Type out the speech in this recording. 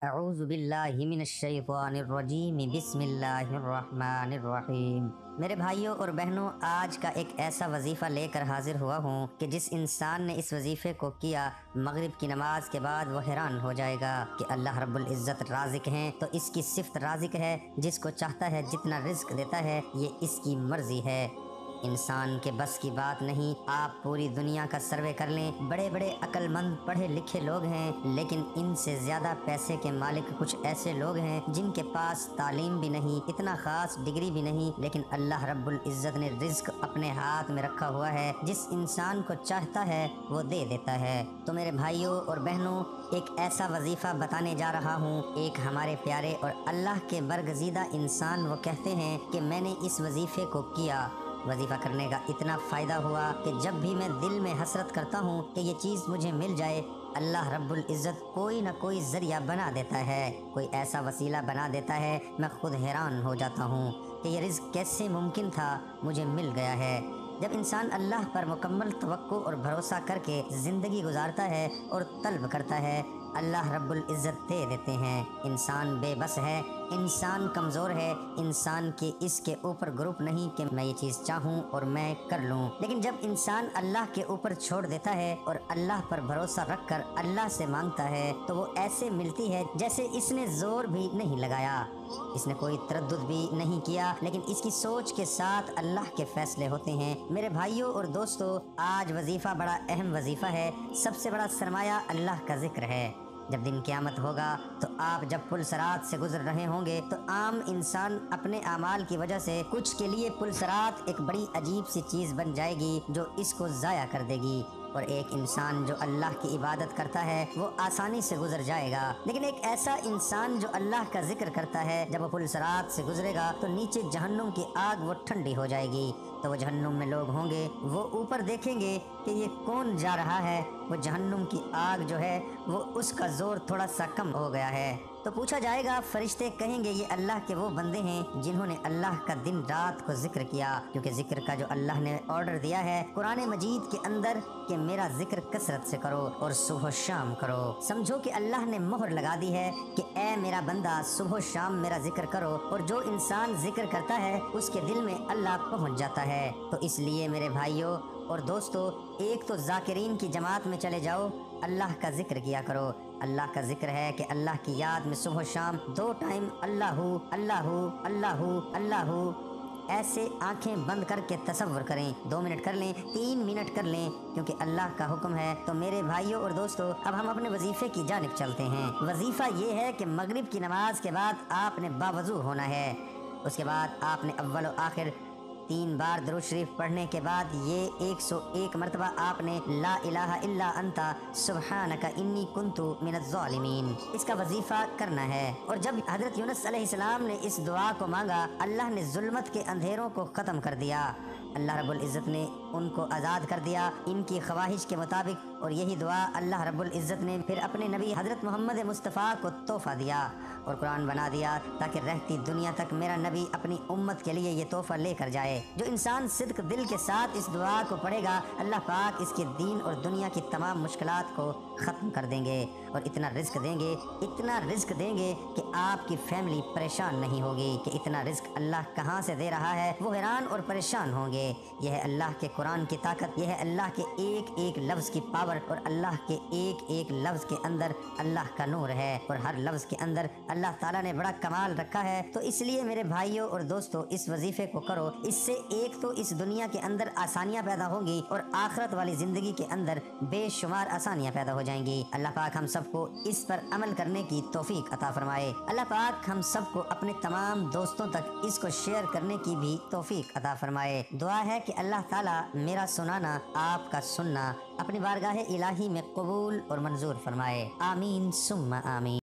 اعوذ باللہ من الشیطان الرجیم بسم اللہ الرحمن الرحیم۔ میرے بھائیوں اور بہنوں، آج کا ایک ایسا وظیفہ لے کر حاضر ہوا ہوں کہ جس انسان نے اس وظیفے کو کیا، مغرب کی نماز کے بعد وہ حیران ہو جائے گا کہ اللہ رب العزت رازق ہیں تو اس کی صفت رازق ہے، جس کو چاہتا ہے جتنا رزق دیتا ہے، یہ اس کی مرضی ہے، انسان کے بس کی بات نہیں۔ آپ پوری دنیا کا سروے کر لیں، بڑے بڑے عقل مند پڑھے لکھے لوگ ہیں، لیکن ان سے زیادہ پیسے کے مالک کچھ ایسے لوگ ہیں جن کے پاس تعلیم بھی نہیں، اتنا خاص ڈگری بھی نہیں، لیکن اللہ رب العزت نے رزق اپنے ہاتھ میں رکھا ہوا ہے، جس انسان کو چاہتا ہے وہ دے دیتا ہے۔ تو میرے بھائیوں اور بہنوں، ایک ایسا وظیفہ بتانے جا رہا ہوں۔ ایک ہمارے پیارے اور اللہ کے برگزیدہ انسان وہ کہتے ہیں کہ میں نے اس وظیفے کو کیا، وظیفہ کرنے کا اتنا فائدہ ہوا کہ جب بھی میں دل میں حسرت کرتا ہوں کہ یہ چیز مجھے مل جائے، اللہ رب العزت کوئی نہ کوئی ذریعہ بنا دیتا ہے، کوئی ایسا وسیلہ بنا دیتا ہے، میں خود حیران ہو جاتا ہوں کہ یہ رزق کیسے ممکن تھا، مجھے مل گیا ہے۔ جب انسان اللہ پر مکمل توقع اور بھروسہ کر کے زندگی گزارتا ہے اور طلب کرتا ہے، اللہ رب العزت دے دیتے ہیں۔ انسان بے بس ہے، انسان کمزور ہے، انسان کے اس کے اوپر گروپ نہیں کہ میں یہ چیز چاہوں اور میں کر لوں، لیکن جب انسان اللہ کے اوپر چھوڑ دیتا ہے اور اللہ پر بھروسہ رکھ کر اللہ سے مانگتا ہے تو وہ ایسے ملتی ہے جیسے اس نے زور بھی نہیں لگایا، اس نے کوئی تردد بھی نہیں کیا، لیکن اس کی سوچ کے ساتھ اللہ کے فیصلے ہوتے ہیں۔ میرے بھائیوں اور دوستو، آج وظیفہ بڑا اہم وظیفہ ہے، سب سے بڑا سرمایہ اللہ کا ذکر ہے۔ جب دن قیامت ہوگا تو آپ جب پل صراط سے گزر رہے ہوں گے تو عام انسان اپنے اعمال کی وجہ سے کچھ کے لیے پل صراط ایک بڑی عجیب سی چیز بن جائے گی جو اس کو ضائع کر دے گی، اور ایک انسان جو اللہ کی عبادت کرتا ہے وہ آسانی سے گزر جائے گا، لیکن ایک ایسا انسان جو اللہ کا ذکر کرتا ہے، جب وہ پل صراط سے گزرے گا تو نیچے جہنم کی آگ وہ ٹھنڈی ہو جائے گی، تو وہ جہنم میں لوگ ہوں گے، وہ اوپر دیکھیں گے کہ یہ کون جا رہا ہے، وہ جہنم کی آگ جو ہے وہ اس کا زور تھوڑا سا کم ہو گیا ہے، تو پوچھا جائے گا، فرشتے کہیں گے یہ اللہ کے وہ بندے ہیں جنہوں نے اللہ کا دن رات کو ذکر کیا، کیونکہ ذکر کا جو اللہ نے آرڈر دیا ہے قرآن مجید کے اندر کہ میرا ذکر کثرت سے کرو اور صبح و شام کرو، سمجھو کہ اللہ نے مہر لگا دی ہے کہ اے میرا بندہ صبح و شام میرا ذکر کرو، اور جو انسان ذکر کرتا ہے اس کے دل میں اللہ پہنچ جاتا ہے۔ تو اس لیے میرے بھائیوں اور دوستو، ایک تو ذاکرین کی جماعت میں چلے جاؤ، اللہ کا ذکر کیا کرو۔ اللہ کا ذکر ہے کہ اللہ کی یاد میں صبح و شام 2 ٹائم اللہ اللہ اللہ اللہ، ایسے آنکھیں بند کر کے تصور کریں، 2 منٹ کر لیں، 3 منٹ کر لیں، کیونکہ اللہ کا حکم ہے۔ تو میرے بھائیوں اور دوستو، اب ہم اپنے وظیفے کی جانب چلتے ہیں۔ وظیفہ یہ ہے کہ مغرب کی نماز کے بعد آپ نے باوضو ہونا ہے، اس کے بعد آپ نے اول و آخر 3 بار درود شریف پڑھنے کے بعد یہ 101 مرتبہ آپ نے لا الہ الا انت سبحانک انی کنت من الظالمین، اس کا وظیفہ کرنا ہے۔ اور جب حضرت یونس علیہ السلام نے اس دعا کو مانگا، اللہ نے ظلمت کے اندھیروں کو ختم کر دیا، اللہ رب العزت نے ان کو آزاد کر دیا ان کی خواہش کے مطابق، اور یہی دعا اللہ رب العزت نے پھر اپنے نبی حضرت محمد مصطفیٰ کو تحفہ دیا اور قرآن بنا دیا، تاکہ رہتی دنیا تک میرا نبی اپنی امت کے لیے یہ تحفہ لے کر جائے۔ جو انسان صدق دل کے ساتھ اس دعا کو پڑھے گا، اللہ پاک اس کے دین اور دنیا کی تمام مشکلات کو ختم کر دیں گے، اور اتنا رزق دیں گے، اتنا رزق دیں گے کہ آپ کی فیملی پریشان نہیں ہوگی کہ اتنا رزق اللہ کہاں سے دے رہا ہے، وہ حیران اور پریشان ہوں گے۔ یہ ہے اللہ کے قرآن کی طاقت، یہ ہے اللہ کے ایک ایک لفظ کی پاور، اور اللہ کے ایک ایک لفظ کے اندر اللہ کا نور ہے، اور ہر لفظ کے اندر اللہ تعالیٰ نے بڑا کمال رکھا ہے۔ تو اس لیے میرے بھائیوں اور دوستو، اس وظیفے کو کرو، اس سے ایک تو اس دنیا کے اندر آسانیاں پیدا ہوں گی، اور آخرت والی زندگی کے اندر بے شمار آسانیاں پیدا ہو جائیں گی۔ اللہ پاک ہم سب کو اس پر عمل کرنے کی توفیق عطا فرمائے۔ اللہ پاک ہم سب کو اپنے تمام دوستوں تک اس کو شیئر کرنے کی بھی توفیق عطا فرمائے۔ دعا ہے کہ اللہ تعالیٰ میرا سنانا، آپ کا سننا اپنی بارگاہ الہی میں قبول اور منظور فرمائے، آمین ثم آمین۔